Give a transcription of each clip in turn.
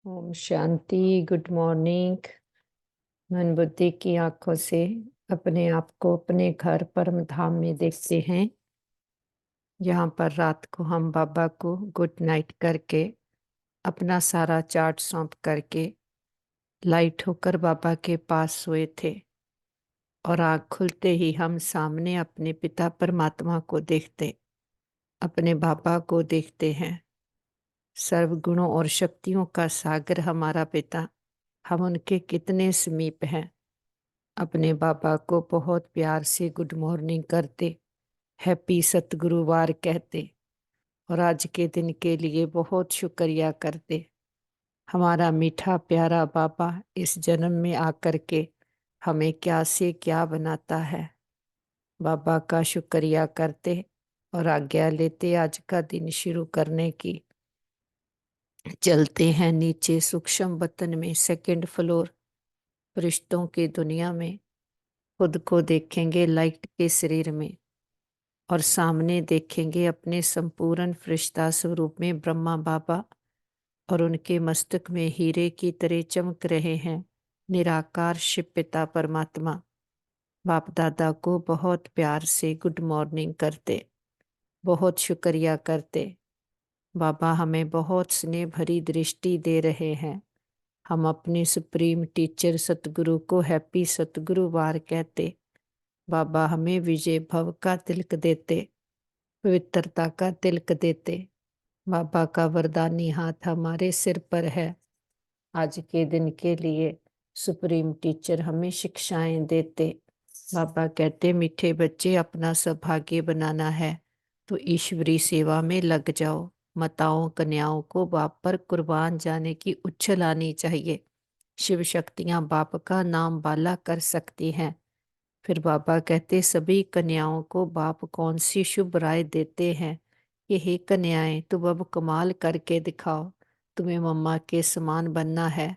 Om Shanti. Good morning. मन बुद्धि की आंखों से अपने आप को अपने घर परम धाम में देखते हैं। यहाँ पर रात को हम बाबा को गुड नाइट करके अपना सारा चार्ट सौंप करके लाइट होकर बाबा के पास सोए थे। और आँख खुलते ही हम सामने अपने पिता परमात्मा को देखते, अपने बाबा को देखते हैं। सर्व गुणों और शक्तियों का सागर हमारा पिता, हम उनके कितने समीप हैं। अपने बाबा को बहुत प्यार से गुड मॉर्निंग करते, हैप्पी सतगुरुवार कहते और आज के दिन के लिए बहुत शुक्रिया करते। हमारा मीठा प्यारा बाबा इस जन्म में आकर के हमें क्या से क्या बनाता है। बाबा का शुक्रिया करते और आज्ञा लेते आज का दिन शुरू करने की। चलते हैं नीचे सूक्ष्म वतन में, सेकंड फ्लोर, फरिश्तों की दुनिया में। खुद को देखेंगे लाइट के शरीर में और सामने देखेंगे अपने संपूर्ण फरिश्ता स्वरूप में ब्रह्मा बाबा, और उनके मस्तक में हीरे की तरह चमक रहे हैं निराकार शिव पिता परमात्मा। बाप दादा को बहुत प्यार से गुड मॉर्निंग करते, बहुत शुक्रिया करते। बाबा हमें बहुत स्नेह भरी दृष्टि दे रहे हैं। हम अपने सुप्रीम टीचर सतगुरु को हैप्पी सतगुरुवार कहते। बाबा हमें विजय भव का तिलक देते, पवित्रता का तिलक देते। बाबा का वरदानी हाथ हमारे सिर पर है। आज के दिन के लिए सुप्रीम टीचर हमें शिक्षाएं देते। बाबा कहते, मीठे बच्चे, अपना सौभाग्य बनाना है तो ईश्वरी सेवा में लग जाओ। माताओं कन्याओं को बाप पर कुर्बान जाने की उछल आनी चाहिए। शिव शक्तियां बाप का नाम बाला कर सकती हैं। फिर बाबा कहते, सभी कन्याओं को बाप कौन सी शुभ राय देते हैं कि हे कन्याएं, तुम अब कमाल करके दिखाओ, तुम्हें मम्मा के समान बनना है।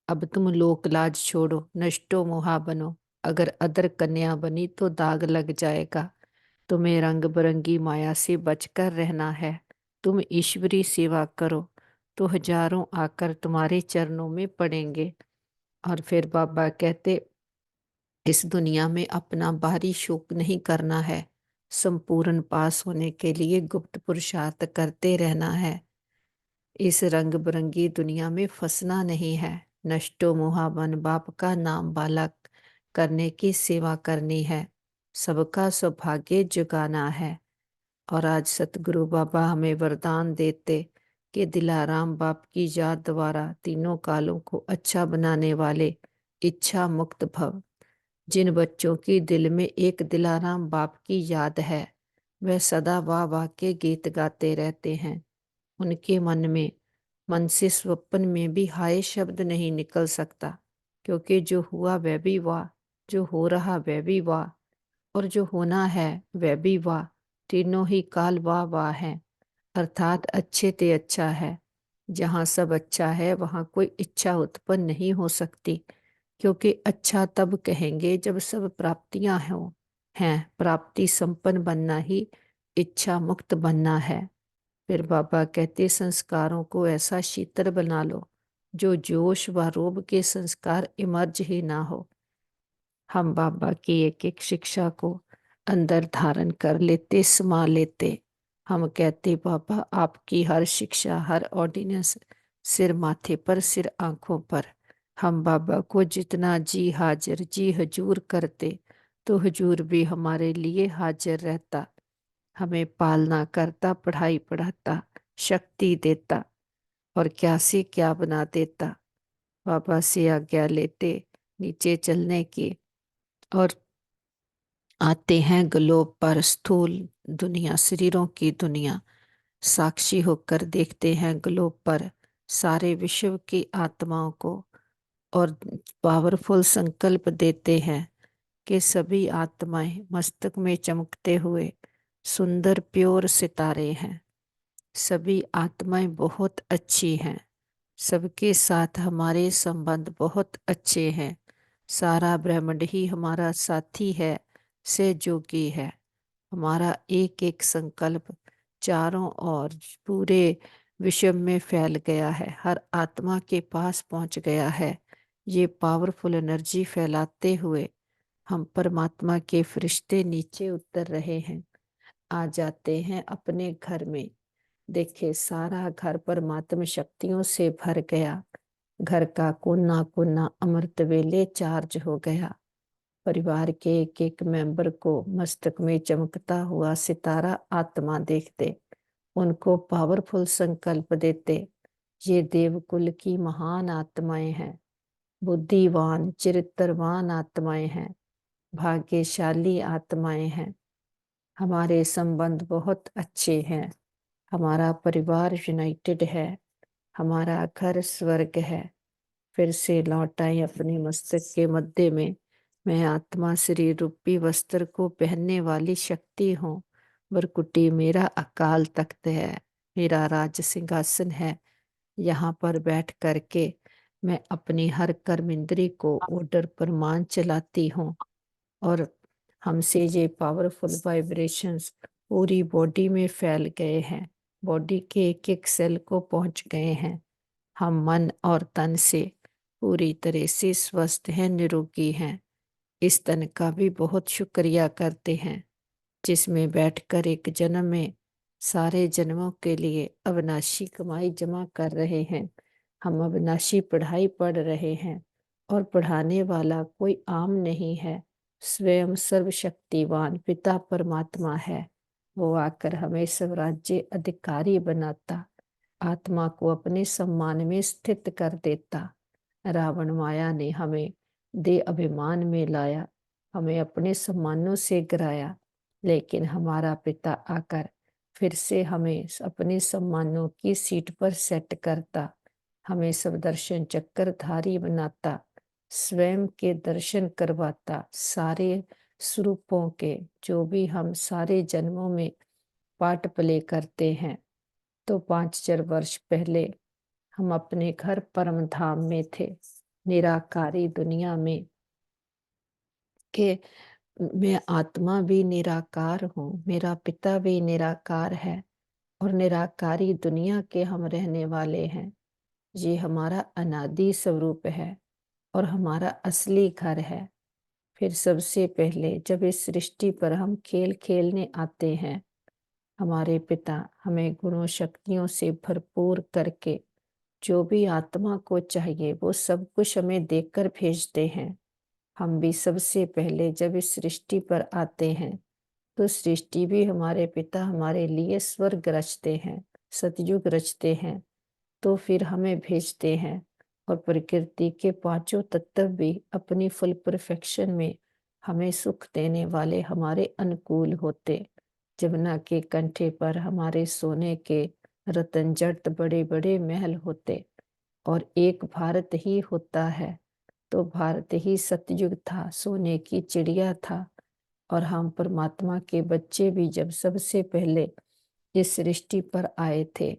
अब तुम लोक लाज छोड़ो, नष्टो मोहा बनो। अगर अदर कन्या बनी तो दाग लग जाएगा। तुम्हें रंग बिरंगी माया से बचकर रहना है। तुम ईश्वरी सेवा करो तो हजारों आकर तुम्हारे चरणों में पड़ेंगे। और फिर बाबा कहते, इस दुनिया में अपना बाहरी शोक नहीं करना है। संपूर्ण पास होने के लिए गुप्त पुरुषार्थ करते रहना है। इस रंग बिरंगी दुनिया में फंसना नहीं है। नष्टो मोहाबन, बाप का नाम बालक करने की सेवा करनी है। सबका सौभाग्य जगाना है। और आज सतगुरु बाबा हमें वरदान देते कि दिलाराम बाप की याद द्वारा तीनों कालों को अच्छा बनाने वाले इच्छा मुक्त भव। जिन बच्चों की दिल में एक दिलाराम बाप की याद है, वह सदा वाह वाह के गीत गाते रहते हैं। उनके मन से स्वप्न में भी हाय शब्द नहीं निकल सकता, क्योंकि जो हुआ वह भी वाह, जो हो रहा वह भी वाह, और जो होना है वह भी वाह। तीनों ही काल वाह वाह है, अर्थात अच्छे ते अच्छा है। जहाँ सब अच्छा है वहाँ कोई इच्छा उत्पन्न नहीं हो सकती, क्योंकि अच्छा तब कहेंगे जब सब प्राप्तियां हो हैं। प्राप्ति संपन्न बनना ही इच्छा मुक्त बनना है। फिर बाबा कहते, संस्कारों को ऐसा शीतल बना लो जो जोश व रोब के संस्कार इमर्ज ही ना हो। हम बाबा की एक एक शिक्षा को अंदर धारण कर लेते, समा लेते। हम कहते, बाबा आपकी हर शिक्षा, हर ऑर्डिनेंस सिर माथे पर, सिर आंखों पर। हम बाबा को जितना जी हाजिर जी हजूर करते तो हजूर भी हमारे लिए हाजिर रहता। हमें पालना करता, पढ़ाई पढ़ाता, शक्ति देता और क्या से क्या बना देता। बाबा से आज्ञा लेते नीचे चलने की और आते हैं ग्लोब पर, स्थूल दुनिया, शरीरों की दुनिया। साक्षी होकर देखते हैं ग्लोब पर सारे विश्व की आत्माओं को, और पावरफुल संकल्प देते हैं कि सभी आत्माएं मस्तक में चमकते हुए सुंदर प्योर सितारे हैं। सभी आत्माएं बहुत अच्छी हैं। सबके साथ हमारे संबंध बहुत अच्छे हैं। सारा ब्रह्मांड ही हमारा साथी है, सहयोगी है। हमारा एक एक संकल्प चारों ओर पूरे विश्व में फैल गया है, हर आत्मा के पास पहुंच गया है। ये पावरफुल एनर्जी फैलाते हुए हम परमात्मा के फरिश्ते नीचे उतर रहे हैं, आ जाते हैं अपने घर में। देखिए, सारा घर परमात्मा शक्तियों से भर गया। घर का कोना कोना अमृत वेले चार्ज हो गया। परिवार के एक एक मेंबर को मस्तक में चमकता हुआ सितारा आत्मा देखते, उनको पावरफुल संकल्प देते। ये देवकुल की महान आत्माएं हैं, बुद्धिवान चरित्रवान आत्माएं हैं, भाग्यशाली आत्माएं हैं। हमारे संबंध बहुत अच्छे हैं, हमारा परिवार यूनाइटेड है, हमारा घर स्वर्ग है। फिर से लौट आई अपने मस्तक के मध्य में। मैं आत्मा शरीर रूपी वस्त्र को पहनने वाली शक्ति हूँ। वरकुटी मेरा अकाल तख्त है, मेरा राज सिंहासन है। यहाँ पर बैठ करके मैं अपनी हर कर्म इंद्री को ऑर्डर पर मान चलाती हूँ, और हमसे ये पावरफुल वाइब्रेशंस पूरी बॉडी में फैल गए हैं, बॉडी के एक एक सेल को पहुंच गए हैं। हम मन और तन से पूरी तरह से स्वस्थ हैं, निरोगी हैं। इस तन का भी बहुत शुक्रिया करते हैं, जिसमें बैठकर एक जन्म में सारे जन्मों के लिए अविनाशी कमाई जमा कर रहे हैं। हम अविनाशी पढ़ाई पढ़ रहे हैं, और पढ़ाने वाला कोई आम नहीं है, स्वयं सर्वशक्तिवान पिता परमात्मा है। वो आकर हमें स्वराज्य अधिकारी बनाता, आत्मा को अपने सम्मान में स्थित कर देता। रावण माया ने हमें दे अभिमान में लाया, हमें अपने सम्मानों से गिराया, लेकिन हमारा पिता आकर फिर से हमें अपने सम्मानों की सीट पर सेट करता, हमें सब दर्शन चक्रधारी बनाता, स्वयं के दर्शन करवाता, सारे स्वरूपों के जो भी हम सारे जन्मों में पार्ट प्ले करते हैं। तो 5,000 वर्ष पहले हम अपने घर परम धाम में थे, निराकारी दुनिया में, के मैं आत्मा भी निराकार हूँ, मेरा पिता भी निराकार है, और निराकारी दुनिया के हम रहने वाले हैं। ये हमारा अनादि स्वरूप है और हमारा असली घर है। फिर सबसे पहले जब इस सृष्टि पर हम खेल खेलने आते हैं, हमारे पिता हमें गुणों शक्तियों से भरपूर करके जो भी आत्मा को चाहिए वो सब कुछ हमें देकर भेजते हैं। हम भी सबसे पहले जब इस सृष्टि पर आते हैं, तो सृष्टि भी हमारे पिता हमारे लिए स्वर्ग रचते हैं, सतयुग रचते हैं, तो फिर हमें भेजते हैं। और प्रकृति के पांचों तत्व भी अपनी फुल परफेक्शन में हमें सुख देने वाले हमारे अनुकूल होते। जमुना के कंठे पर हमारे सोने के रतन जट बड़े बड़े महल होते, और एक भारत ही होता है, तो भारत ही सतयुग था, सोने की चिड़िया था। और हम परमात्मा के बच्चे भी जब सबसे पहले इस सृष्टि पर आए थे,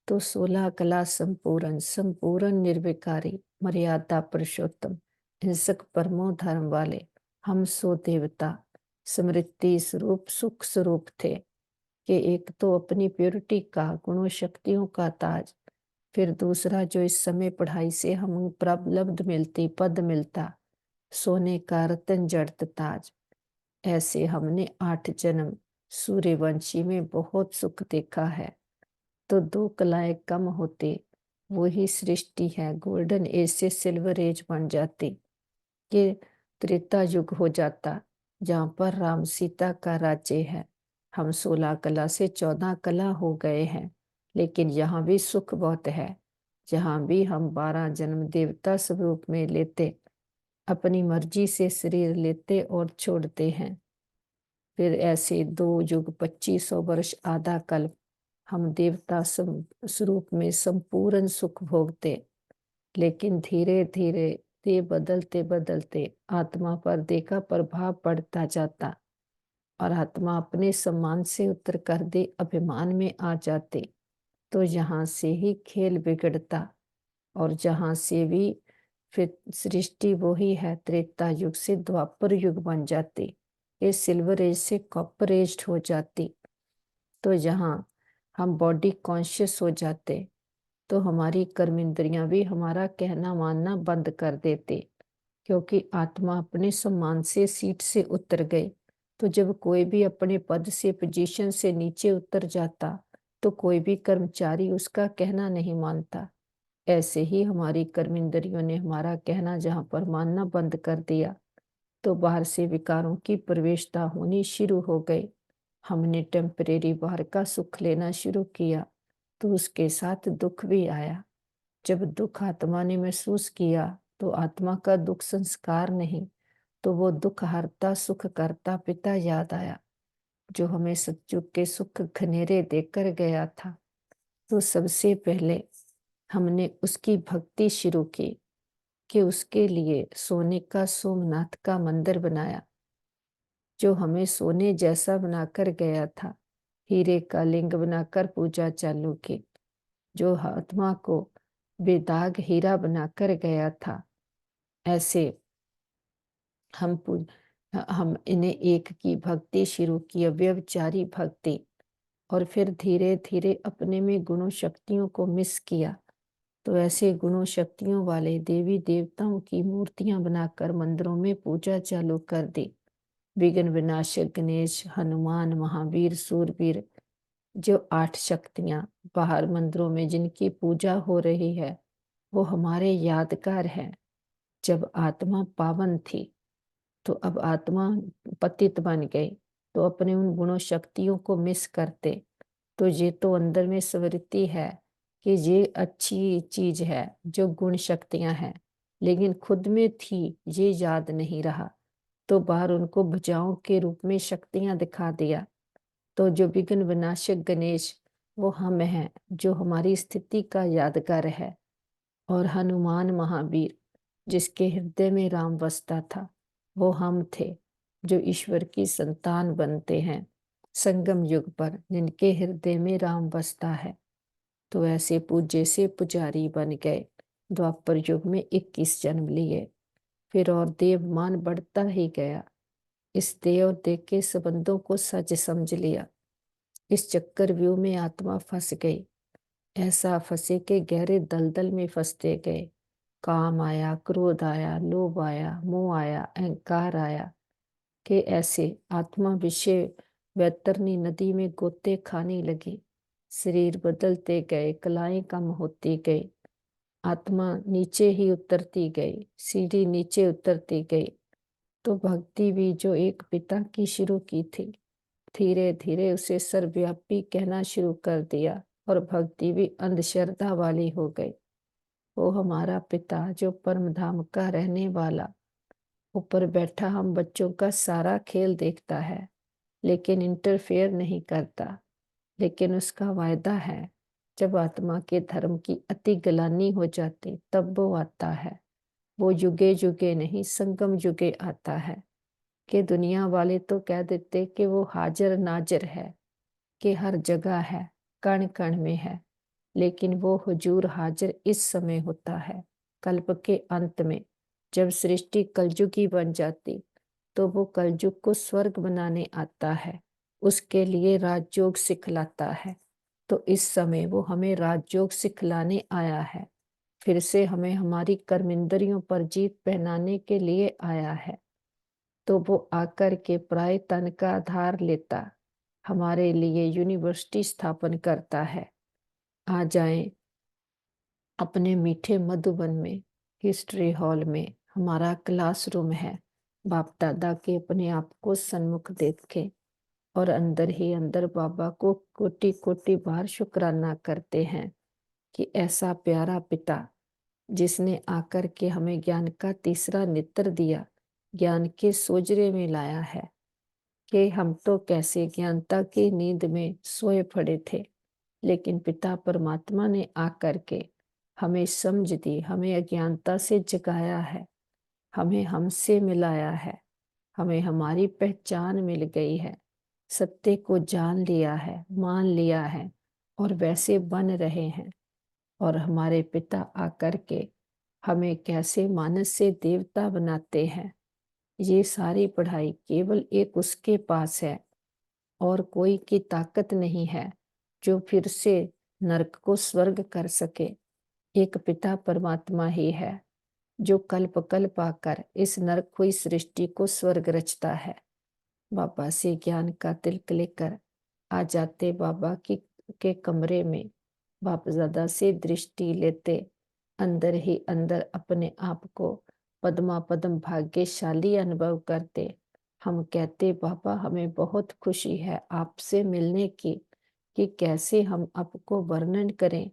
तो 16 कला संपूर्ण संपूर्ण निर्विकारी मर्यादा पुरुषोत्तम हिंसक परमो धर्म वाले हम सो देवता समृद्धि स्वरूप सुख स्वरूप थे, कि एक तो अपनी प्योरिटी का गुणों शक्तियों का ताज, फिर दूसरा जो इस समय पढ़ाई से हम प्रबलब्ध मिलती पद मिलता, सोने का रतन जड़त ताज। ऐसे हमने 8 जन्म सूर्यवंशी में बहुत सुख देखा है। तो 2 कलाएं कम होती, वही सृष्टि है गोल्डन एज से सिल्वर एज बन जाती, ये त्रेता युग हो जाता, जहाँ पर राम सीता का राज्य है। हम 16 कला से 14 कला हो गए हैं, लेकिन यहाँ भी सुख बहुत है। जहाँ भी हम 12 जन्म देवता स्वरूप में लेते, अपनी मर्जी से शरीर लेते और छोड़ते हैं। फिर ऐसे 2 युग 2500 वर्ष आधा कल्प हम देवता स्वरूप में संपूर्ण सुख भोगते, लेकिन धीरे धीरे ते बदलते बदलते आत्मा पर देखा प्रभाव पड़ता जाता, और आत्मा अपने सम्मान से उतर कर दे अभिमान में आ जाते, तो यहाँ से ही खेल बिगड़ता। और जहाँ से भी फिर सृष्टि वही है, त्रेता युग से द्वापर युग बन जाती, ये सिल्वर एज से कॉपर एज हो जाती। तो यहाँ हम बॉडी कॉन्शियस हो जाते, तो हमारी कर्म इंद्रियां भी हमारा कहना मानना बंद कर देते, क्योंकि आत्मा अपने सम्मान से सीट से उतर गए। तो जब कोई भी अपने पद से पोजीशन से नीचे उतर जाता, तो कोई भी कर्मचारी उसका कहना नहीं मानता। ऐसे ही हमारी कर्म इंद्रियों ने हमारा कहना जहां पर मानना बंद कर दिया, तो बाहर से विकारों की प्रवेशता होनी शुरू हो गई। हमने टेम्परेरी बाहर का सुख लेना शुरू किया, तो उसके साथ दुख भी आया। जब दुख आत्मा ने महसूस किया, तो आत्मा का दुख संस्कार नहीं, तो वो दुख हरता सुख करता पिता याद आया, जो हमें सतयुग के सुख घनेरे देकर गया था। तो सबसे पहले हमने उसकी भक्ति शुरू की, कि उसके लिए सोने का सोमनाथ का मंदिर बनाया, जो हमें सोने जैसा बनाकर गया था। हीरे का लिंग बनाकर पूजा चालू की, जो आत्मा को बेदाग हीरा बनाकर गया था। ऐसे हम हम इन्हें एक की भक्ति शुरू की, व्यभिचारी भक्ति, और फिर धीरे धीरे अपने में गुणों शक्तियों को मिस किया। तो ऐसे गुणों शक्तियों वाले देवी देवताओं की मूर्तियां बनाकर मंदिरों में पूजा चालू कर दी। विघ्न विनाशक गणेश, हनुमान, महावीर, सूरवीर, जो 8 शक्तियां बाहर मंदिरों में जिनकी पूजा हो रही है, वो हमारे यादगार हैं। जब आत्मा पावन थी, तो अब आत्मा पतित बन गई, तो अपने उन गुणों शक्तियों को मिस करते। तो ये तो अंदर में स्मृति है कि ये अच्छी चीज है, जो गुण शक्तियां हैं, लेकिन खुद में थी ये याद नहीं रहा, तो बाहर उनको भुजाओं के रूप में शक्तियां दिखा दिया। तो जो विघ्न विनाशक गणेश, वो हम हैं, जो हमारी स्थिति का यादगार है। और हनुमान महावीर, जिसके हृदय में राम बसता था, वो हम थे, जो ईश्वर की संतान बनते हैं संगम युग पर, जिनके हृदय में राम बसता है। तो ऐसे पूज्य से पुजारी बन गए। द्वापर युग में 21 जन्म लिए, फिर और देवमान बढ़ता ही गया। इस देव और देव के संबंधों को सच समझ लिया। इस चक्कर व्यूह में आत्मा फंस गई। ऐसा फंसे के गहरे दलदल में फंसते गए। काम आया, क्रोध आया, लोभ आया, मोह आया, अहंकार आया, कि ऐसे आत्मा विषय वैतरणी नदी में गोते खाने लगी। शरीर बदलते गए, कलाएं कम होती गई, आत्मा नीचे ही उतरती गई, सीढ़ी नीचे उतरती गई। तो भक्ति भी जो एक पिता की शुरू की थी, धीरे धीरे उसे सर्वव्यापी कहना शुरू कर दिया, और भक्ति भी अंधश्रद्धा वाली हो गई। वो हमारा पिता जो परम धाम का रहने वाला, ऊपर बैठा हम बच्चों का सारा खेल देखता है, लेकिन इंटरफेयर नहीं करता। लेकिन उसका वायदा है, जब आत्मा के धर्म की अति गलानी हो जाती, तब वो आता है। वो युगे युगे नहीं, संगम युगे आता है। कि दुनिया वाले तो कह देते कि वो हाजिर नाजिर है, कि हर जगह है, कण कण में है। लेकिन वो हुजूर हाजिर इस समय होता है, कल्प के अंत में। जब सृष्टि कलयुगी बन जाती, तो वो कलयुग को स्वर्ग बनाने आता है, उसके लिए राजयोग सिखलाता है। तो इस समय वो हमें राजयोग सिखलाने आया है, फिर से हमें हमारी कर्मेंद्रियों पर जीत पहनाने के लिए आया है। तो वो आकर के प्राय तन का आधार लेता, हमारे लिए यूनिवर्सिटी स्थापन करता है। आ जाएं अपने मीठे मधुबन में, हिस्ट्री हॉल में हमारा क्लासरूम है। बाप दादा के अपने आप को सन्मुख देखें, और अंदर ही अंदर बाबा को कोटि कोटि बार शुक्राना करते हैं, कि ऐसा प्यारा पिता, जिसने आकर के हमें ज्ञान का तीसरा नेत्र दिया, ज्ञान के सोजरे में लाया है। कि हम तो कैसे ज्ञानता की नींद में सोए पड़े थे, लेकिन पिता परमात्मा ने आकर के हमें समझ दी, हमें अज्ञानता से जगाया है, हमें हमसे मिलाया है, हमें हमारी पहचान मिल गई है, सत्य को जान लिया है, मान लिया है, और वैसे बन रहे हैं। और हमारे पिता आकर के हमें कैसे मानस से देवता बनाते हैं, ये सारी पढ़ाई केवल एक उसके पास है, और कोई की ताकत नहीं है जो फिर से नरक को स्वर्ग कर सके एक पिता परमात्मा ही है, जो कल्प कल्प आकर इस नरक हुई सृष्टि को स्वर्ग रचता है। बाबा से ज्ञान का तिलक लेकर आ जाते बाबा की के कमरे में, बापदादा से दृष्टि लेते अंदर ही अंदर अपने आप को पद्मा पद्म भाग्यशाली अनुभव करते। हम कहते बाबा हमें बहुत खुशी है आपसे मिलने की, कि कैसे हम आपको वर्णन करें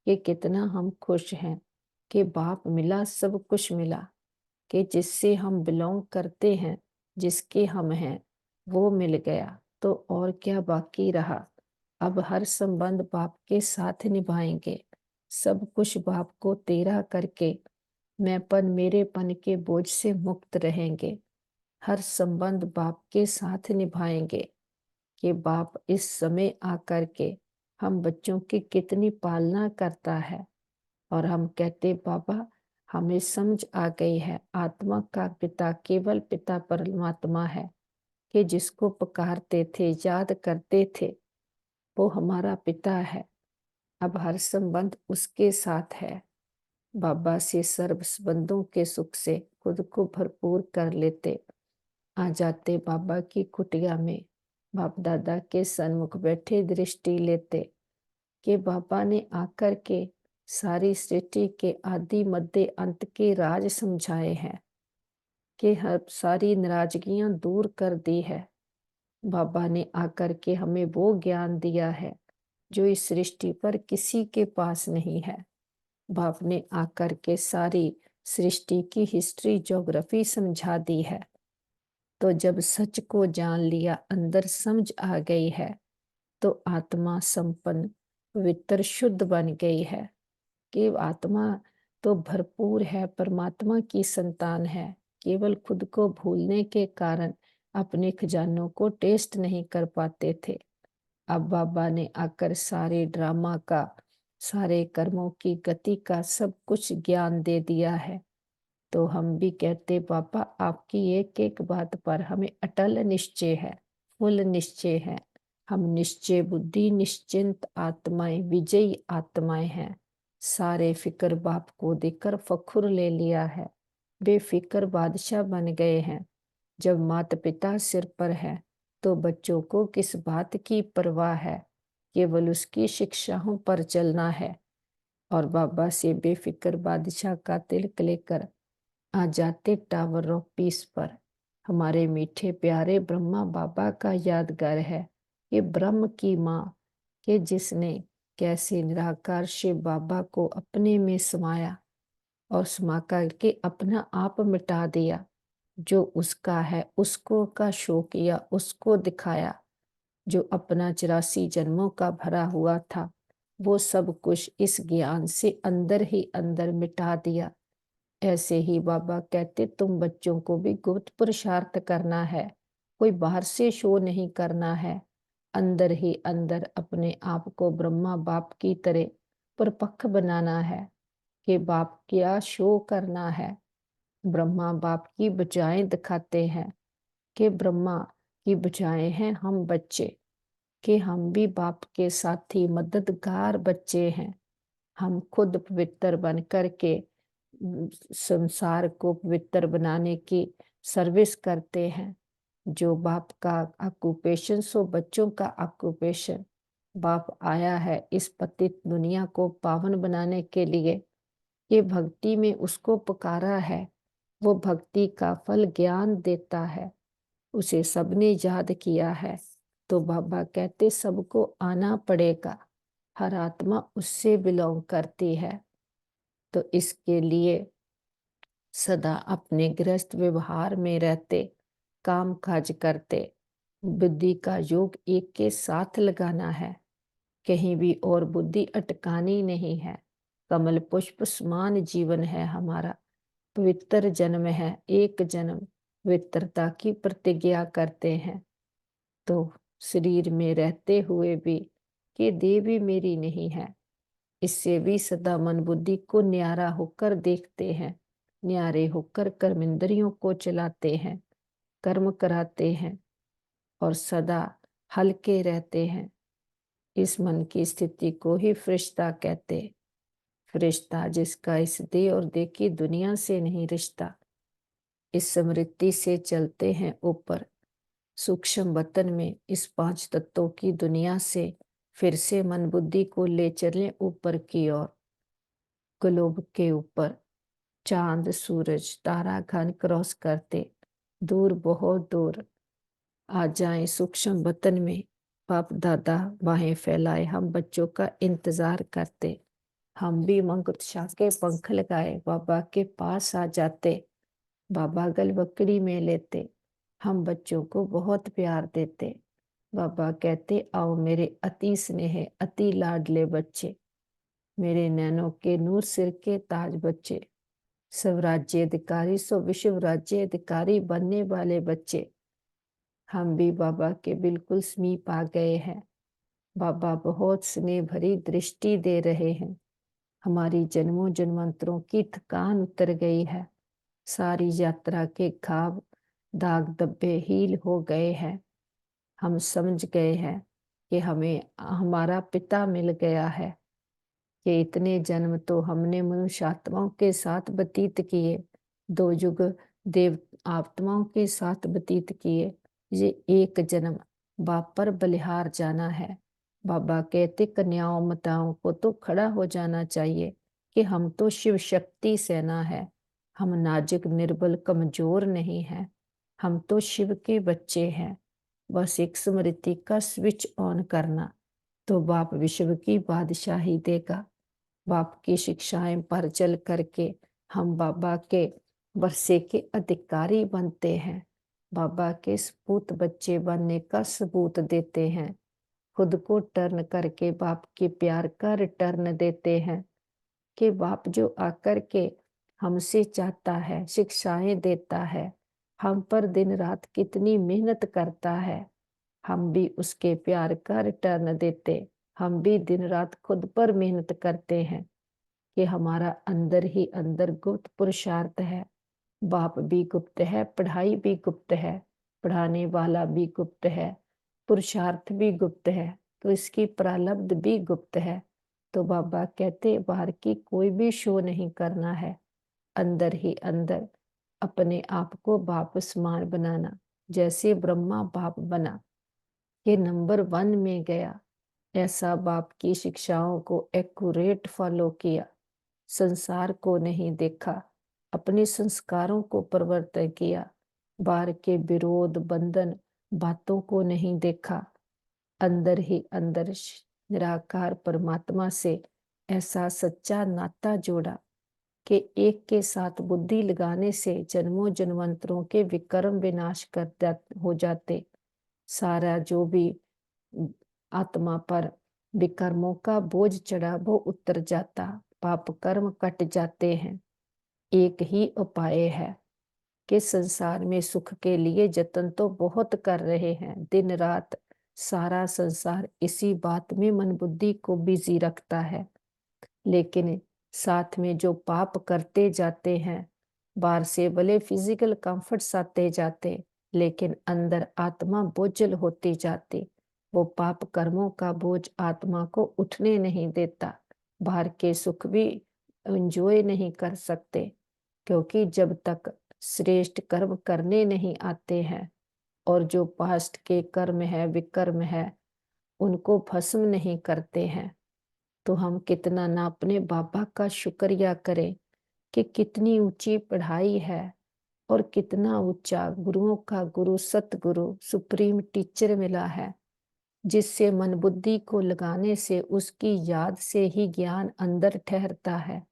कि कितना हम खुश हैं कि बाप मिला, सब कुछ मिला, कि जिससे हम बिलोंग करते हैं, जिसके हम हैं वो मिल गया, तो और क्या बाकी रहा। अब हर संबंध बाप के साथ निभाएंगे, सब कुछ बाप को तेरा करके मैंपन मेरेपन के बोझ से मुक्त रहेंगे। हर संबंध बाप के साथ निभाएंगे कि बाप इस समय आकर के हम बच्चों की कितनी पालना करता है। और हम कहते बाबा हमें समझ आ गई है, आत्मा का पिता केवल पिता परमात्मा है, कि जिसको पुकारते थे याद करते थे वो हमारा पिता है। अब हर संबंध उसके साथ है। बाबा से सर्व संबंधों के सुख से खुद को भरपूर कर लेते आ जाते बाबा की कुटिया में, बाप दादा के सन्मुख बैठे दृष्टि लेते कि बाबा ने आकर के सारी सृष्टि के आदि मध्य अंत के राज समझाए हैं, कि हर सारी नाराजगियां दूर कर दी है। बाबा ने आकर के हमें वो ज्ञान दिया है जो इस सृष्टि पर किसी के पास नहीं है। बाप ने आकर के सारी सृष्टि की हिस्ट्री ज्योग्राफी समझा दी है। तो जब सच को जान लिया, अंदर समझ आ गई है, तो आत्मा संपन्न पवित्र शुद्ध बन गई है, कि आत्मा तो भरपूर है, परमात्मा की संतान है। केवल खुद को भूलने के कारण अपने खजानों को टेस्ट नहीं कर पाते थे। अब बाबा ने आकर सारे ड्रामा का, सारे कर्मों की गति का सब कुछ ज्ञान दे दिया है। तो हम भी कहते बाबा आपकी एक एक बात पर हमें अटल निश्चय है, फुल निश्चय है। हम निश्चय बुद्धि निश्चिंत आत्माएं, विजयी आत्माएं हैं। सारे फिक्र बाप को देकर फखुर ले लिया है, बेफिक्र बादशाह बन गए हैं। जब माता पिता सिर पर है तो बच्चों को किस बात की परवाह है, केवल उसकी शिक्षाओं पर चलना है। और बाबा से बेफिक्र बादशाह का तिलक लेकर आ जाते टावर ऑफ पीस पर। हमारे मीठे प्यारे ब्रह्मा बाबा का यादगार है, ये ब्रह्म की माँ, के जिसने कैसे निराकार शिव बाबा को अपने में समाया और समा करके अपना आप मिटा दिया। जो उसका है उसको का शो किया, उसको दिखाया। जो अपना 84 जन्मों का भरा हुआ था वो सब कुछ इस ज्ञान से अंदर ही अंदर मिटा दिया। ऐसे ही बाबा कहते तुम बच्चों को भी गुप्त पुरुषार्थ करना है, कोई बाहर से शो नहीं करना है। अंदर ही अंदर अपने आप को ब्रह्मा बाप की तरह परिपक्व बनाना है, कि बाप क्या शो करना है। ब्रह्मा बाप की बजाएं दिखाते हैं, कि ब्रह्मा की बजाएं हैं हम बच्चे, कि हम भी बाप के साथी मददगार बच्चे हैं। हम खुद पवित्र बन करके संसार को पवित्र बनाने की सर्विस करते हैं। जो बाप का ऑक्यूपेशन सो बच्चों का ऑक्यूपेशन। बाप आया है इस पतित दुनिया को पावन बनाने के लिए, ये भक्ति में उसको पुकारा है, वो भक्ति का फल ज्ञान देता है, उसे सबने याद किया है। तो बाबा कहते सबको आना पड़ेगा, हर आत्मा उससे बिलोंग करती है। तो इसके लिए सदा अपने गृहस्थ व्यवहार में रहते, काम काज करते, बुद्धि का योग एक के साथ लगाना है, कहीं भी और बुद्धि अटकानी नहीं है। कमल पुष्प समान जीवन है हमारा, पवित्र जन्म है, एक जन्म पवित्रता की प्रतिज्ञा करते हैं। तो शरीर में रहते हुए भी कि देह भी मेरी नहीं है, इससे भी सदा मन बुद्धि को न्यारा होकर देखते हैं, न्यारे होकर कर्मेंद्रियों को चलाते हैं, कर्म कराते हैं और सदा हल्के रहते हैं। इस मन की स्थिति को ही फरिश्ता कहते। फरिश्ता जिसका इस दे और दे की दुनिया से नहीं रिश्ता, इस स्मृति से चलते हैं ऊपर, सूक्ष्म वतन में इस 5 तत्वों की दुनिया से फिर से मन बुद्धि को ले चलें ऊपर की ओर। ग्लोब के ऊपर चांद सूरज तारा घन क्रॉस करते, दूर बहुत दूर आ जाएं सूक्ष्म वतन में। बाप दादा बाहें फैलाए हम बच्चों का इंतजार करते। हम भी मंगुत्सा के पंख लगाए बाबा के पास आ जाते। बाबा गलबकड़ी में लेते, हम बच्चों को बहुत प्यार देते। बाबा कहते आओ मेरे अति स्नेह अति लाडले बच्चे, मेरे नैनों के नूर सिर के ताज बच्चे, स्वराज्य अधिकारी सो विश्व राज्य अधिकारी बनने वाले बच्चे। हम भी बाबा के बिल्कुल समीप आ गए हैं। बाबा बहुत स्नेह भरी दृष्टि दे रहे हैं। हमारी जन्मों जन्मांतरों की थकान उतर गई है। सारी यात्रा के घाव दाग धब्बे हील हो गए हैं। हम समझ गए हैं कि हमें हमारा पिता मिल गया है। कि इतने जन्म तो हमने मनुष्य आत्माओं के साथ व्यतीत किए, 2 युग देव आत्माओं के साथ व्यतीत किए, ये एक जन्म बाप पर बलिहार जाना है। बाबा कहते कन्याओं माताओं को तो खड़ा हो जाना चाहिए कि हम तो शिव शक्ति सेना है। हम नाजुक निर्बल कमजोर नहीं हैं, हम तो शिव के बच्चे हैं। बस एक स्मृति का स्विच ऑन करना तो बाप विश्व की बादशाही देगा। बाप की शिक्षाएं पर चल करके हम बाबा के वर्षे के अधिकारी बनते हैं। बाबा के सपूत बच्चे बनने का सबूत देते हैं। खुद को टर्न करके बाप के प्यार का रिटर्न देते हैं कि बाप जो आकर के हमसे चाहता है, शिक्षाएं देता है, हम पर दिन रात कितनी मेहनत करता है, हम भी उसके प्यार का रिटर्न देते। हम भी दिन रात खुद पर मेहनत करते हैं कि हमारा अंदर ही अंदर गुप्त पुरुषार्थ है। बाप भी गुप्त है, पढ़ाई भी गुप्त है, पढ़ाने वाला भी गुप्त है, पुरुषार्थ भी गुप्त है, तो इसकी प्रारब्ध भी गुप्त है। तो बाबा कहते बाहर की कोई भी शो नहीं करना है, अंदर ही अंदर अपने आप को बाप समान बनाना। जैसे ब्रह्मा बाप बना, ये नंबर 1 में गया, ऐसा बाप की शिक्षाओं को एक्यूरेट फॉलो किया। संसार को नहीं देखा, अपने संस्कारों को परिवर्तन किया। बाहर के विरोध बंधन बातों को नहीं देखा, अंदर ही अंदर निराकार परमात्मा से ऐसा सच्चा नाता जोड़ा कि एक के साथ बुद्धि लगाने से जन्मों जन्मांतरों के विकर्म विनाश हो जाते। सारा जो भी आत्मा पर विकर्मों का बोझ चढ़ा वो उतर जाता, पाप कर्म कट जाते हैं। एक ही उपाय है कि संसार में सुख के लिए जतन तो बहुत कर रहे हैं, दिन रात सारा संसार इसी बात में मन बुद्धि को बिजी रखता है। लेकिन साथ में जो पाप करते जाते हैं, बाहर से भले फिजिकल कंफर्ट्स आते जाते, लेकिन अंदर आत्मा बोझल होती जाती। वो पाप कर्मों का बोझ आत्मा को उठने नहीं देता। बाहर के सुख भी एंजॉय नहीं कर सकते, क्योंकि जब तक श्रेष्ठ कर्म करने नहीं आते हैं और जो पास्ट के कर्म है विकर्म है उनको भस्म नहीं करते हैं, तो हम कितना ना अपने बाबा का शुक्रिया करें कि कितनी ऊंची पढ़ाई है और कितना ऊंचा गुरुओं का गुरु सतगुरु सुप्रीम टीचर मिला है, जिससे मन बुद्धि को लगाने से उसकी याद से ही ज्ञान अंदर ठहरता है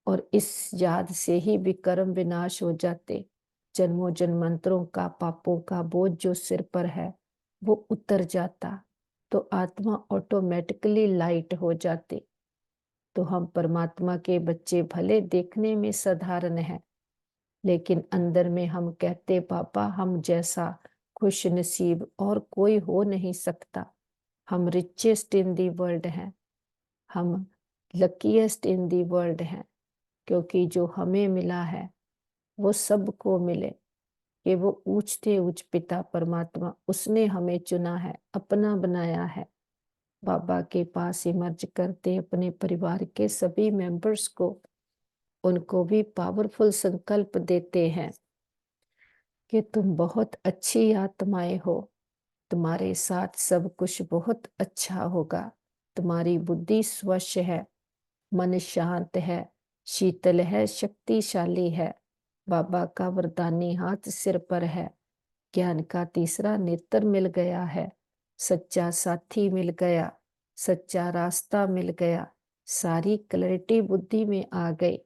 और इस याद से ही विकर्म विनाश हो जाते। जन्मों जन्मांतरों का पापों का बोझ जो सिर पर है वो उतर जाता, तो आत्मा ऑटोमेटिकली लाइट हो जाती। तो हम परमात्मा के बच्चे भले देखने में साधारण है, लेकिन अंदर में हम कहते पापा हम जैसा खुश नसीब और कोई हो नहीं सकता। हम रिचेस्ट इन दी वर्ल्ड हैं, हम लकीएस्ट इन दी वर्ल्ड हैं, क्योंकि जो हमें मिला है वो सबको मिले। कि वो ऊंचते ऊंच पिता परमात्मा उसने हमें चुना है, अपना बनाया है। बाबा के पास इमर्ज करते अपने परिवार के सभी मेंबर्स को, उनको भी पावरफुल संकल्प देते हैं कि तुम बहुत अच्छी आत्माएं हो, तुम्हारे साथ सब कुछ बहुत अच्छा होगा। तुम्हारी बुद्धि स्वच्छ है, मन शांत है, शीतल है, शक्तिशाली है। बाबा का वरदानी हाथ सिर पर है। ज्ञान का तीसरा नेत्र मिल गया है। सच्चा साथी मिल गया, सच्चा रास्ता मिल गया, सारी क्लैरिटी बुद्धि में आ गई।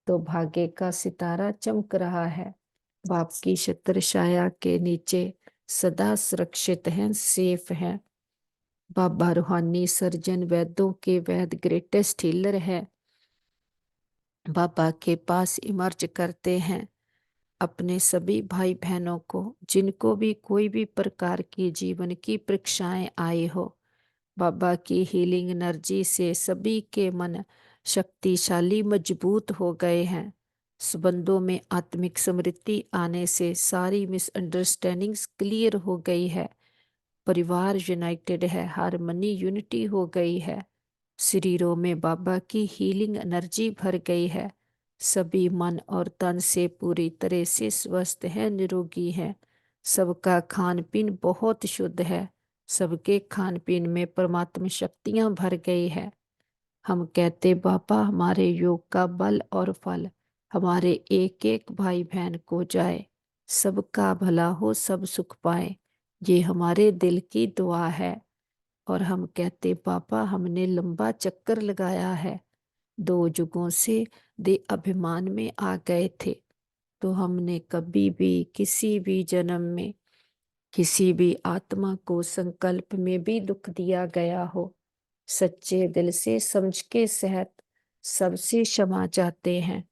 तो भाग्य का सितारा चमक रहा है। बाप की छत्र छाया के नीचे सदा सुरक्षित हैं, सेफ हैं। बाबा रूहानी सर्जन, वैद्यों के वैद, ग्रेटेस्ट हीलर है। बाबा के पास इमर्ज करते हैं अपने सभी भाई बहनों को, जिनको भी कोई भी प्रकार की जीवन की परीक्षाएं आई हो। बाबा की हीलिंग एनर्जी से सभी के मन शक्तिशाली मजबूत हो गए हैं। संबंधों में आत्मिक समृद्धि आने से सारी मिसअंडरस्टैंडिंग्स क्लियर हो गई है। परिवार यूनाइटेड है, हारमनी यूनिटी हो गई है। शरीरों में बाबा की हीलिंग एनर्जी भर गई है। सभी मन और तन से पूरी तरह से स्वस्थ है, निरोगी है। सबका खान पीन बहुत शुद्ध है। सबके खान पीन में परमात्मा शक्तियां भर गई है। हम कहते बाबा हमारे योग का बल और फल हमारे एक एक भाई बहन को जाए, सबका भला हो, सब सुख पाए। ये हमारे दिल की दुआ है। और हम कहते पापा हमने लंबा चक्कर लगाया है, 2 युगों से दे अभिमान में आ गए थे। तो हमने कभी भी किसी भी जन्म में किसी भी आत्मा को संकल्प में भी दुख दिया गया हो, सच्चे दिल से समझ के सहत सबसे क्षमा चाहते हैं।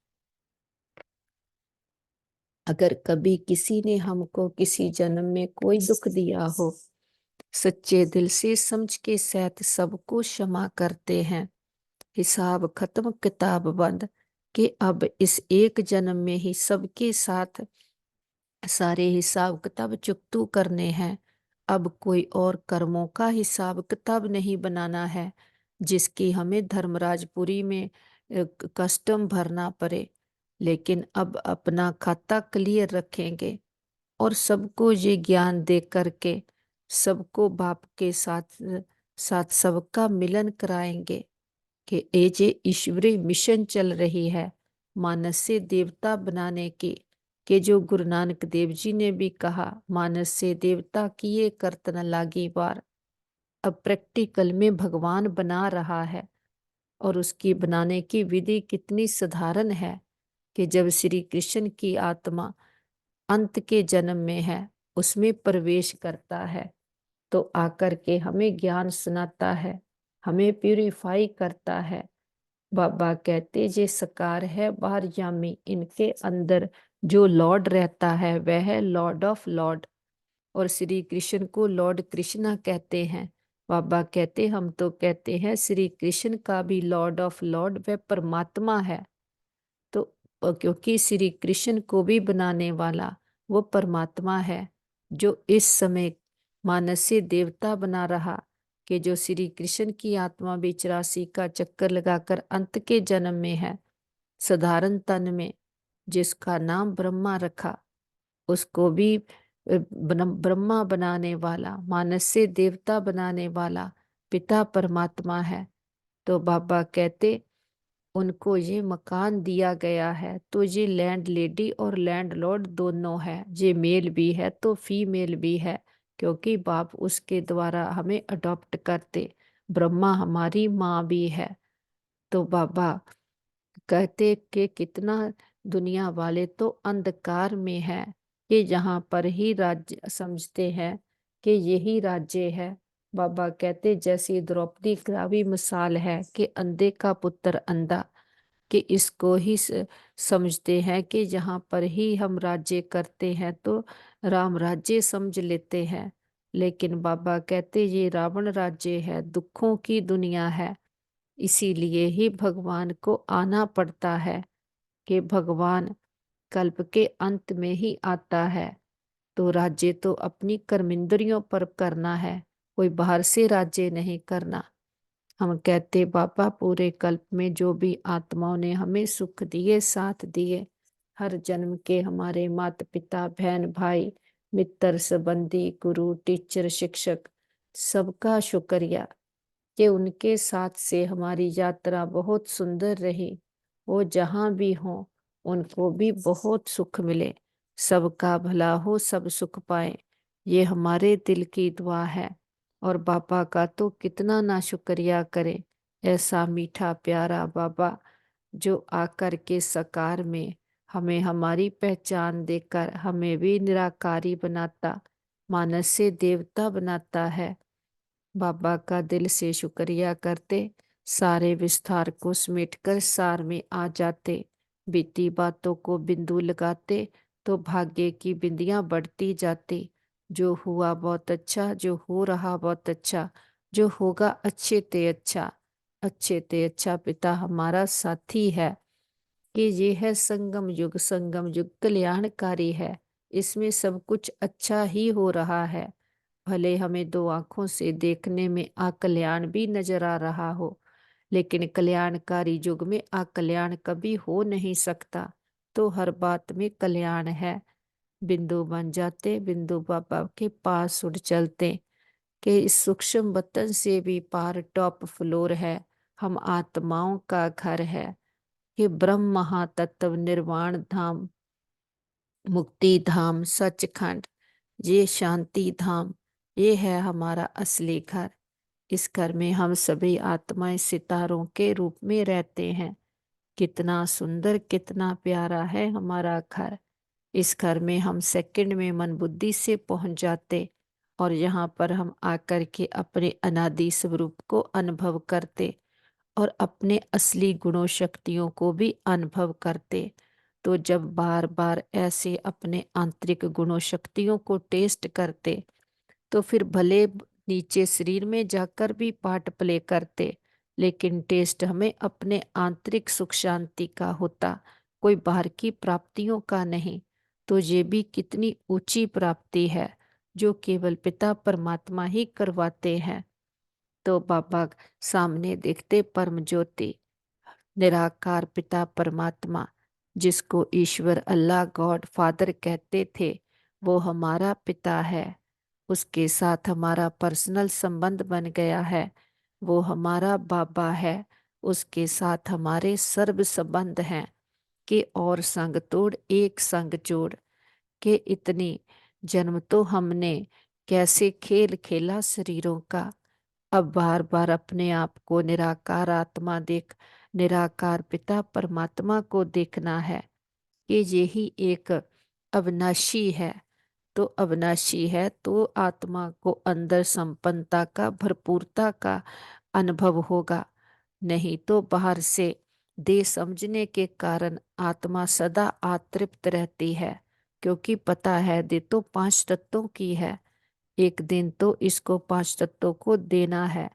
अगर कभी किसी ने हमको किसी जन्म में कोई दुख दिया हो, सच्चे दिल से समझ के सहत सबको क्षमा करते हैं। हिसाब खत्म, किताब बंद, कि अब इस एक जन्म में ही सबके साथ सारे हिसाब किताब चुकतू करने हैं। अब कोई और कर्मों का हिसाब किताब नहीं बनाना है जिसकी हमें धर्मराजपुरी में कस्टम भरना पड़े। लेकिन अब अपना खाता क्लियर रखेंगे और सबको ये ज्ञान दे करके सबको बाप के साथ साथ सबका मिलन कराएंगे कि ये जे ईश्वरीय मिशन चल रही है मानस से देवता बनाने की, कि जो गुरु नानक देव जी ने भी कहा मानस से देवता किए करत न लागी बार। अब प्रैक्टिकल में भगवान बना रहा है और उसकी बनाने की विधि कितनी साधारण है कि जब श्री कृष्ण की आत्मा अंत के जन्म में है, उसमें प्रवेश करता है तो आकर के हमें ज्ञान सुनाता है, हमें प्यूरिफाई करता है। बाबा कहते जे सकार है बाहर यामी, इनके अंदर जो लॉर्ड रहता है वह है लॉर्ड ऑफ लॉर्ड। और श्री कृष्ण को लॉर्ड कृष्णा कहते हैं। बाबा कहते हम तो कहते हैं श्री कृष्ण का भी लॉर्ड ऑफ लॉर्ड वह परमात्मा है। तो क्योंकि श्री कृष्ण को भी बनाने वाला वो परमात्मा है जो इस समय मानसीय देवता बना रहा, कि जो श्री कृष्ण की आत्मा भी 84 का चक्कर लगाकर अंत के जन्म में है, साधारण तन में, जिसका नाम ब्रह्मा रखा, उसको भी ब्रह्मा बनाने वाला, मानसीय देवता बनाने वाला पिता परमात्मा है। तो बाबा कहते उनको ये मकान दिया गया है तो ये लैंड लेडी और लैंड लॉर्ड दोनों है, ये मेल भी है तो फीमेल भी है, क्योंकि बाप उसके द्वारा हमें अडॉप्ट करते। ब्रह्मा हमारी माँ भी है। तो बाबा कहते कि कितना दुनिया वाले तो अंधकार में है, कि यहाँ पर ही राज्य समझते हैं कि यही राज्य है। बाबा कहते जैसी द्रौपदी का भी मिसाल है कि अंधे का पुत्र अंधा, कि इसको ही समझते हैं कि यहाँ पर ही हम राज्य करते हैं तो राम राज्य समझ लेते हैं। लेकिन बाबा कहते ये रावण राज्य है, दुखों की दुनिया है। इसीलिए ही भगवान को आना पड़ता है कि भगवान कल्प के अंत में ही आता है। तो राज्य तो अपनी कर्मेंद्रियों पर करना है, कोई बाहर से राज्य नहीं करना। हम कहते बाबा पूरे कल्प में जो भी आत्माओं ने हमें सुख दिए, साथ दिए, हर जन्म के हमारे माता पिता, बहन भाई, मित्र, संबंधी, गुरु, टीचर, शिक्षक, सबका शुक्रिया कि उनके साथ से हमारी यात्रा बहुत सुंदर रही। वो जहाँ भी हों उनको भी बहुत सुख मिले, सबका भला हो, सब सुख पाए, ये हमारे दिल की दुआ है। और बाबा का तो कितना ना शुक्रिया करें, ऐसा मीठा प्यारा बाबा जो आकर के साकार में हमें हमारी पहचान देकर हमें भी निराकारी बनाता, मानस से देवता बनाता है। बाबा का दिल से शुक्रिया करते, सारे विस्तार को समेटकर सार में आ जाते, बीती बातों को बिंदु लगाते तो भाग्य की बिंदियां बढ़ती जाती। जो हुआ बहुत अच्छा, जो हो रहा बहुत अच्छा, जो होगा अच्छे ते अच्छा, अच्छे ते अच्छा पिता हमारा साथी है कि ये है संगम युग, संगम युग कल्याणकारी है, इसमें सब कुछ अच्छा ही हो रहा है। भले हमें दो आंखों से देखने में अकल्याण भी नजर आ रहा हो, लेकिन कल्याणकारी युग में अकल्याण कभी हो नहीं सकता। तो हर बात में कल्याण है। बिंदु बन जाते, बिंदु बाबा के पास उड़ चलते कि इस सूक्ष्म वतन से भी पार टॉप फ्लोर है, हम आत्माओं का घर है। कि ब्रह्म महातत्व, निर्वाण धाम, मुक्ति धाम, सचखंड, ये शांति धाम, ये है हमारा असली घर। इस घर में हम सभी आत्माएं सितारों के रूप में रहते हैं। कितना सुंदर, कितना प्यारा है हमारा घर। इस घर में हम सेकंड में मन बुद्धि से पहुंच जाते और यहाँ पर हम आकर के अपने अनादि स्वरूप को अनुभव करते और अपने असली गुणों शक्तियों को भी अनुभव करते। तो जब बार बार ऐसे अपने आंतरिक गुणों शक्तियों को टेस्ट करते तो फिर भले नीचे शरीर में जाकर भी पार्ट प्ले करते, लेकिन टेस्ट हमें अपने आंतरिक सुख शांति का होता, कोई बाहर की प्राप्तियों का नहीं। तो ये भी कितनी ऊंची प्राप्ति है जो केवल पिता परमात्मा ही करवाते हैं। तो बाबा सामने देखते परम ज्योति, निराकार पिता परमात्मा, जिसको ईश्वर अल्लाह गॉड फादर कहते थे, वो हमारा पिता है। उसके साथ हमारा पर्सनल संबंध बन गया है। वो हमारा बाबा है। उसके साथ हमारे सर्व संबंध हैं कि और संग तोड़ एक संग जोड़, के इतनी जन्म तो हमने कैसे खेल खेला शरीरों का। अब बार बार अपने आप को निराकार आत्मा देख, निराकार पिता परमात्मा को देखना है कि यही एक अविनाशी है। तो अविनाशी है तो आत्मा को अंदर संपन्नता का, भरपूरता का अनुभव होगा। नहीं तो बाहर से दे समझने के कारण आत्मा सदा अतृप्त रहती है, क्योंकि पता है दे तो पांच तत्वों की है, एक दिन तो इसको पांच तत्वों को देना है।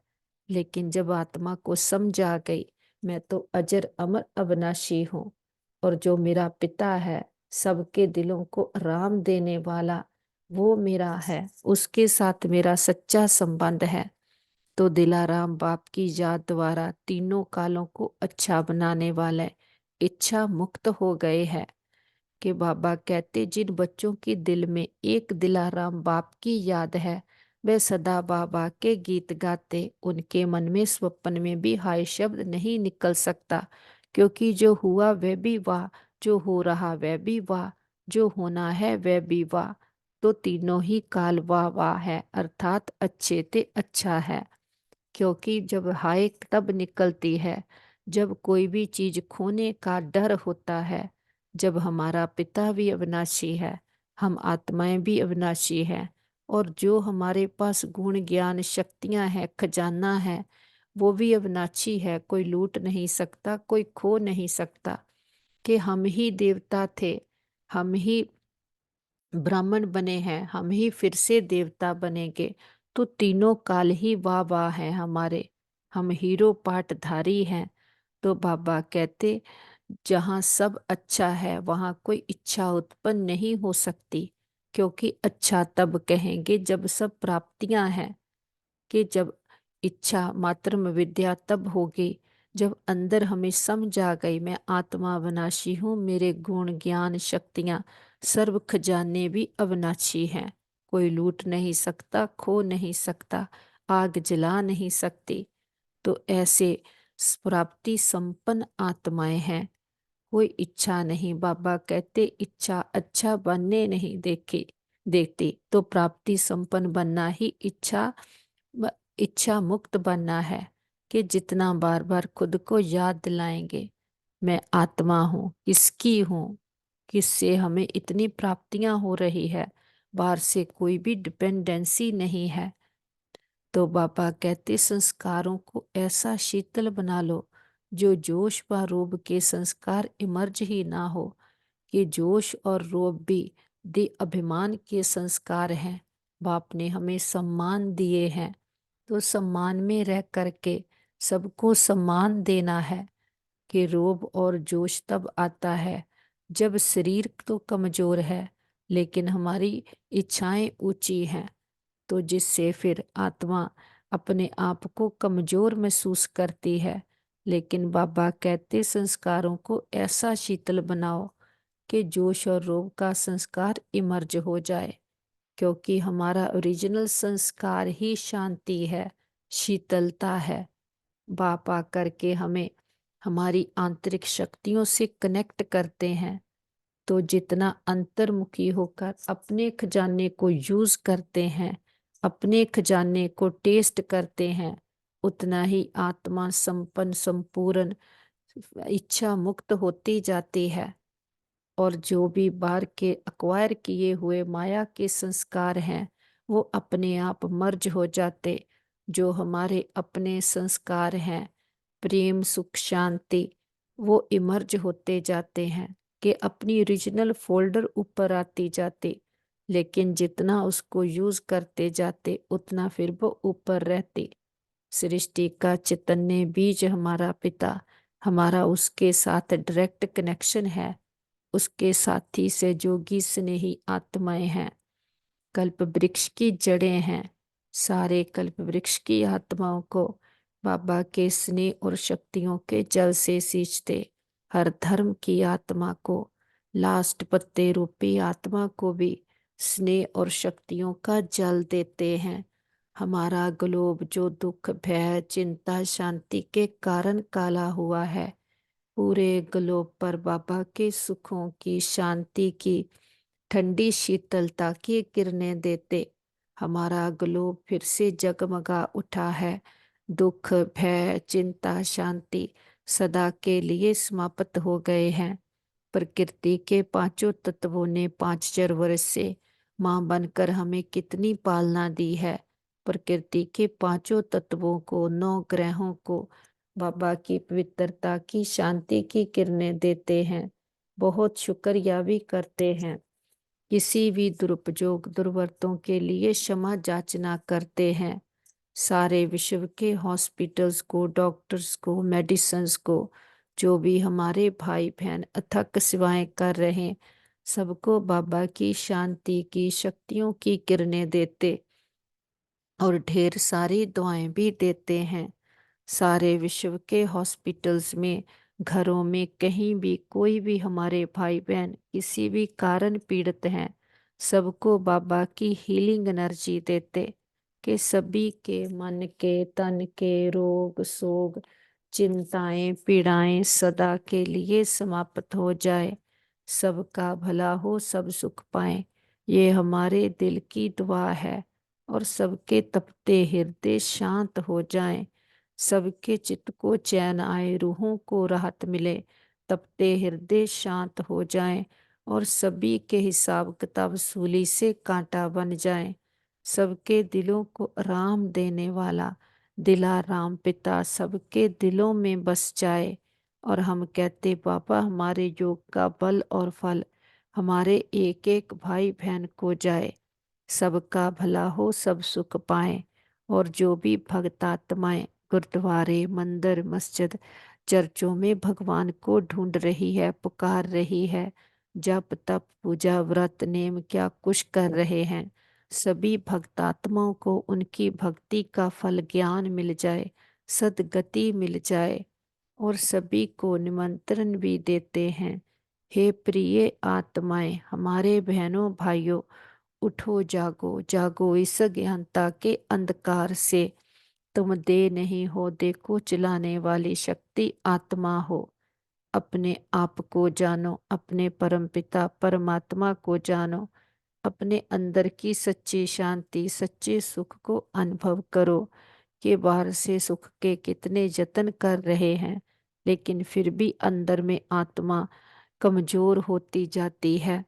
लेकिन जब आत्मा को समझ आ गई मैं तो अजर अमर अविनाशी हूँ, और जो मेरा पिता है सबके दिलों को आराम देने वाला, वो मेरा है, उसके साथ मेरा सच्चा संबंध है। तो दिलाराम बाप की याद द्वारा तीनों कालों को अच्छा बनाने वाले इच्छा मुक्त हो गए हैं। कि बाबा कहते जिन बच्चों के दिल में एक दिलाराम बाप की याद है, वे सदा बाबा के गीत गाते, उनके मन में स्वप्न में भी हाय शब्द नहीं निकल सकता, क्योंकि जो हुआ वह भी वाह, जो हो रहा वह भी वाह, जो होना है वह भी वाह। तो तीनों ही काल वाह वाह है, अर्थात अच्छे ते अच्छा है। क्योंकि जब हाय तब निकलती है जब कोई भी चीज खोने का डर होता है। जब हमारा पिता भी अविनाशी है, हम आत्माएं भी अविनाशी हैं, और जो हमारे पास गुण ज्ञान शक्तियां हैं, खजाना है, वो भी अविनाशी है, कोई लूट नहीं सकता, कोई खो नहीं सकता। कि हम ही देवता थे, हम ही ब्राह्मण बने हैं, हम ही फिर से देवता बनेंगे। तो तीनों काल ही वाह वाह हैं हमारे, हम हीरो पाटधारी हैं। तो बाबा कहते जहाँ सब अच्छा है वहाँ कोई इच्छा उत्पन्न नहीं हो सकती, क्योंकि अच्छा तब कहेंगे जब सब प्राप्तियां हैं। कि जब इच्छा मात्र विद्या तब होगी जब अंदर हमें समझ आ गई मैं आत्मा अविनाशी हूँ, मेरे गुण ज्ञान शक्तियाँ सर्व खजाने भी अविनाशी हैं। कोई लूट नहीं सकता, खो नहीं सकता, आग जला नहीं सकती। तो ऐसे प्राप्ति संपन्न आत्माएं हैं। कोई इच्छा नहीं, बाबा कहते इच्छा अच्छा बनने नहीं देती। तो प्राप्ति संपन्न बनना ही इच्छा मुक्त बनना है। कि जितना बार बार खुद को याद दिलाएंगे मैं आत्मा हूँ, किसकी हूँ, किससे हमें इतनी प्राप्तियां हो रही है, बाहर से कोई भी डिपेंडेंसी नहीं है। तो बाबा कहते संस्कारों को ऐसा शीतल बना लो जो जोश व रोब के संस्कार इमर्ज ही ना हो। कि जोश और रोब भी दे अभिमान के संस्कार हैं। बाप ने हमें सम्मान दिए हैं, तो सम्मान में रह करके सबको सम्मान देना है। कि रोब और जोश तब आता है जब शरीर तो कमजोर है लेकिन हमारी इच्छाएं ऊंची हैं। तो जिससे फिर आत्मा अपने आप को कमजोर महसूस करती है। लेकिन बाबा कहते संस्कारों को ऐसा शीतल बनाओ कि जोश और रोब का संस्कार इमर्ज हो जाए। क्योंकि हमारा ओरिजिनल संस्कार ही शांति है, शीतलता है। बापा करके हमें हमारी आंतरिक शक्तियों से कनेक्ट करते हैं। तो जितना अंतर्मुखी होकर अपने खजाने को यूज करते हैं, अपने खजाने को टेस्ट करते हैं, उतना ही आत्मा संपन्न संपूर्ण इच्छा मुक्त होती जाती है। और जो भी बाहर के अक्वायर किए हुए माया के संस्कार हैं वो अपने आप मर्ज हो जाते। जो हमारे अपने संस्कार हैं प्रेम सुख शांति, वो इमर्ज होते जाते हैं। कि अपनी ओरिजिनल फोल्डर ऊपर आती जाती। लेकिन जितना उसको यूज करते जाते उतना फिर वो ऊपर रहती। सृष्टि का चैतन्य बीज हमारा पिता, हमारा उसके साथ डायरेक्ट कनेक्शन है। उसके साथी से जोगी स्नेही आत्माएं हैं, कल्प वृक्ष की जड़ें हैं। सारे कल्प वृक्ष की आत्माओं को बाबा के स्नेह और शक्तियों के जल से सींचते। हर धर्म की आत्मा को, लास्ट पत्ते रूपी आत्मा को भी स्नेह और शक्तियों का जल देते हैं। हमारा ग्लोब जो दुख भय चिंता शांति के कारण काला हुआ है, पूरे ग्लोब पर बाबा के सुखों की शांति की ठंडी शीतलता की किरणें देते। हमारा ग्लोब फिर से जगमगा उठा है। दुख भय चिंता शांति सदा के लिए समाप्त हो गए हैं। प्रकृति के पांचों तत्वों ने 5,000 वर्ष से मां बनकर हमें कितनी पालना दी है। प्रकृति के पांचों तत्वों को 9 ग्रहों को बाबा की पवित्रता की शांति की किरणें देते हैं। बहुत शुक्रिया भी करते हैं। किसी भी दुरुपयोग दुर्वर्तों के लिए क्षमा याचना करते हैं। सारे विश्व के हॉस्पिटल्स को, डॉक्टर्स को, मेडिसिन्स को, जो भी हमारे भाई बहन अथक सेवाएं कर रहे हैं, सबको बाबा की शांति की शक्तियों की किरणें देते और ढेर सारी दुआएं भी देते हैं। सारे विश्व के हॉस्पिटल्स में, घरों में, कहीं भी कोई भी हमारे भाई बहन किसी भी कारण पीड़ित हैं, सबको बाबा की हीलिंग एनर्जी देते। कि सभी के मन के तन के रोग शोक चिंताएं पीड़ाएं सदा के लिए समाप्त हो जाए। सबका भला हो, सब सुख पाएं, ये हमारे दिल की दुआ है। और सबके तपते हृदय शांत हो जाएं, सबके चित्त को चैन आए, रूहों को राहत मिले, तपते हृदय शांत हो जाएं और सभी के हिसाब किताब सूली से कांटा बन जाएं। सबके दिलों को आराम देने वाला दिलाराम पिता सबके दिलों में बस जाए। और हम कहते बाबा हमारे योग का बल और फल हमारे एक एक भाई बहन को जाए। सबका भला हो, सब सुख पाएं। और जो भी भक्त आत्माएं गुरुद्वारे मंदिर मस्जिद चर्चों में भगवान को ढूंढ रही है, पुकार रही है, जप तप पूजा व्रत नेम क्या कुछ कर रहे हैं, सभी भक्तात्माओं को उनकी भक्ति का फल ज्ञान मिल जाए, सद्गति मिल जाए, और सभी को निमंत्रण भी देते हैं। हे प्रिय आत्माएं, हमारे बहनों भाइयों, उठो जागो जागो, इस ज्ञानता के अंधकार से। तुम दे नहीं हो, देखो चलाने वाली शक्ति आत्मा हो। अपने आप को जानो, अपने परमपिता परमात्मा को जानो, अपने अंदर की सच्ची शांति सच्चे सुख को अनुभव करो। कि बाहर से सुख के कितने जतन कर रहे हैं, लेकिन फिर भी अंदर में आत्मा कमजोर होती जाती है।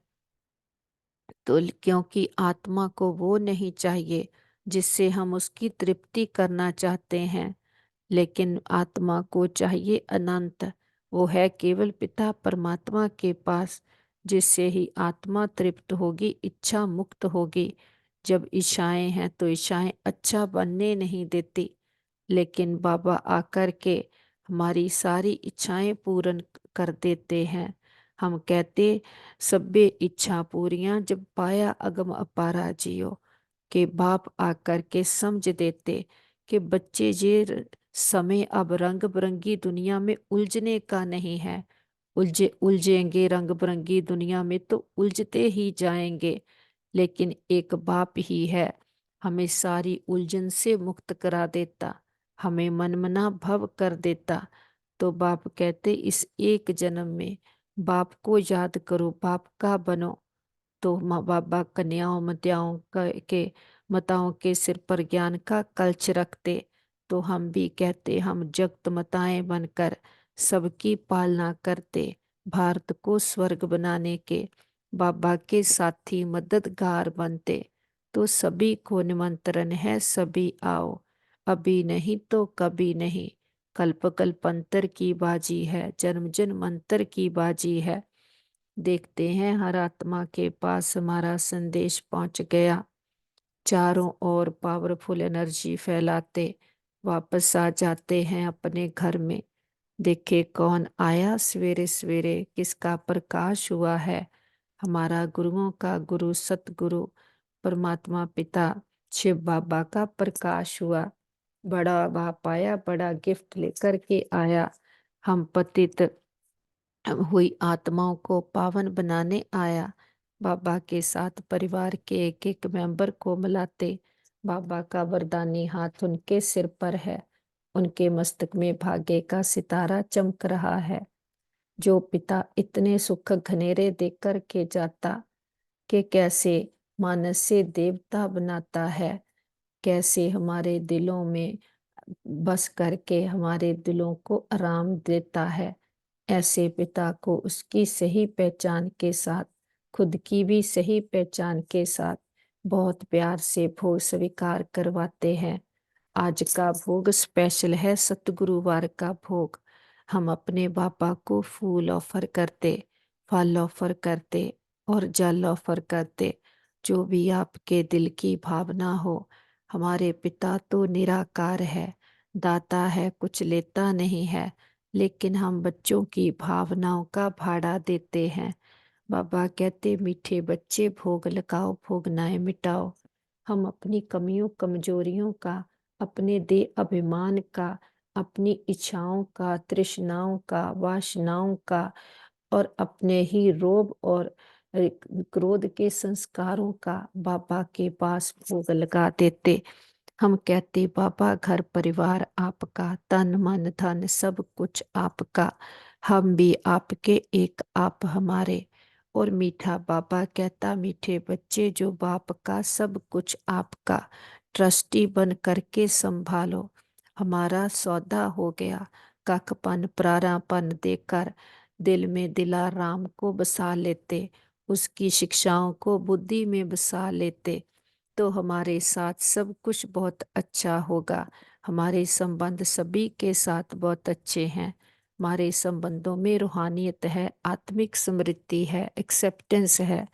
तो क्योंकि आत्मा को वो नहीं चाहिए जिससे हम उसकी तृप्ति करना चाहते हैं, लेकिन आत्मा को चाहिए अनंत। वो है केवल पिता परमात्मा के पास, जिससे ही आत्मा तृप्त होगी, इच्छा मुक्त होगी। जब इच्छाएं हैं तो इच्छाएं अच्छा बनने नहीं देती, लेकिन बाबा आकर के हमारी सारी इच्छाएं पूर्ण कर देते हैं। हम कहते सब्बे इच्छा पूरियां जब पाया अगम अपारा जियो। के बाप आकर के समझ देते कि बच्चे ये समय अब रंग बिरंगी दुनिया में उलझने का नहीं है। उलझेंगे रंग बिरंगी दुनिया में तो उलझते ही जाएंगे, लेकिन एक बाप ही है हमें सारी उलझन से मुक्त करा देता, हमें मनमना भव कर देता। तो बाप कहते इस एक जन्म में बाप को याद करो, बाप का बनो। तो माँ बाबा कन्याओं मत्याओं के माताओं के सिर पर ज्ञान का कलश रखते, तो हम भी कहते हम जगत माताएं बनकर सबकी पालना करते, भारत को स्वर्ग बनाने के बाबा के साथी मददगार बनते। तो सभी को निमंत्रण है, सभी आओ, अभी नहीं तो कभी नहीं। कल्प कल्पांतर की बाजी है, जन्म जन्मांतर की बाजी है। देखते हैं हर आत्मा के पास हमारा संदेश पहुंच गया। चारों ओर पावरफुल एनर्जी फैलाते वापस आ जाते हैं अपने घर में। देखे कौन आया सवेरे सवेरे, किसका प्रकाश हुआ है। हमारा गुरुओं का गुरु सतगुरु परमात्मा पिता शिव बाबा का प्रकाश हुआ। बड़ा बाप आया, बड़ा गिफ्ट लेकर के आया। हम पतित हुई आत्माओं को पावन बनाने आया। बाबा के साथ परिवार के एक एक मेंबर को मिलाते। बाबा का वरदानी हाथ उनके सिर पर है, उनके मस्तक में भाग्य का सितारा चमक रहा है। जो पिता इतने सुख घनेरे देकर के जाता, कि कैसे मानस से देवता बनाता है, कैसे हमारे दिलों में बस करके हमारे दिलों को आराम देता है। ऐसे पिता को उसकी सही पहचान के साथ, खुद की भी सही पहचान के साथ बहुत प्यार से भोग स्वीकार करवाते हैं। आज का भोग स्पेशल है, सतगुरुवार का भोग। हम अपने बाबा को फूल ऑफर करते, फल ऑफर करते और जल ऑफर करते। जो भी आपके दिल की भावना हो। हमारे पिता तो निराकार है, दाता है, कुछ लेता नहीं है, लेकिन हम बच्चों की भावनाओं का भाड़ा देते हैं। बाबा कहते मीठे बच्चे भोग लगाओ, भोगनाएं मिटाओ। हम अपनी कमियों कमजोरियों का, अपने दे अभिमान का, अपनी इच्छाओं का, तृष्णाओं का, वासनाओं का, और अपने ही रोब और क्रोध के संस्कारों का बाबा के पास भोग लगा देते। हम कहते बाबा घर परिवार आपका, तन मन धन सब कुछ आपका, हम भी आपके, एक आप हमारे। और मीठा बाबा कहता मीठे बच्चे जो बाप का सब कुछ आपका, ट्रस्टी बन करके संभालो। हमारा सौदा हो गया, कखपन प्रारापन देकर दिल में दिला राम को बसा लेते, उसकी शिक्षाओं को बुद्धि में बसा लेते, तो हमारे साथ सब कुछ बहुत अच्छा होगा। हमारे संबंध सभी के साथ बहुत अच्छे हैं। हमारे संबंधों में रूहानियत है, आत्मिक समृद्धि है, एक्सेप्टेंस है।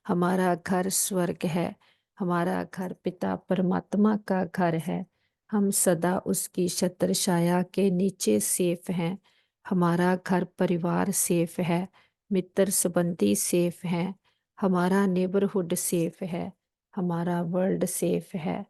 हमारा घर स्वर्ग है, हमारा घर पिता परमात्मा का घर है। हम सदा उसकी छत्र छाया के नीचे सेफ हैं। हमारा घर परिवार सेफ है, मित्र संबंधी सेफ हैं, हमारा नेबरहुड सेफ है। हमारा वर्ल्ड सेफ है,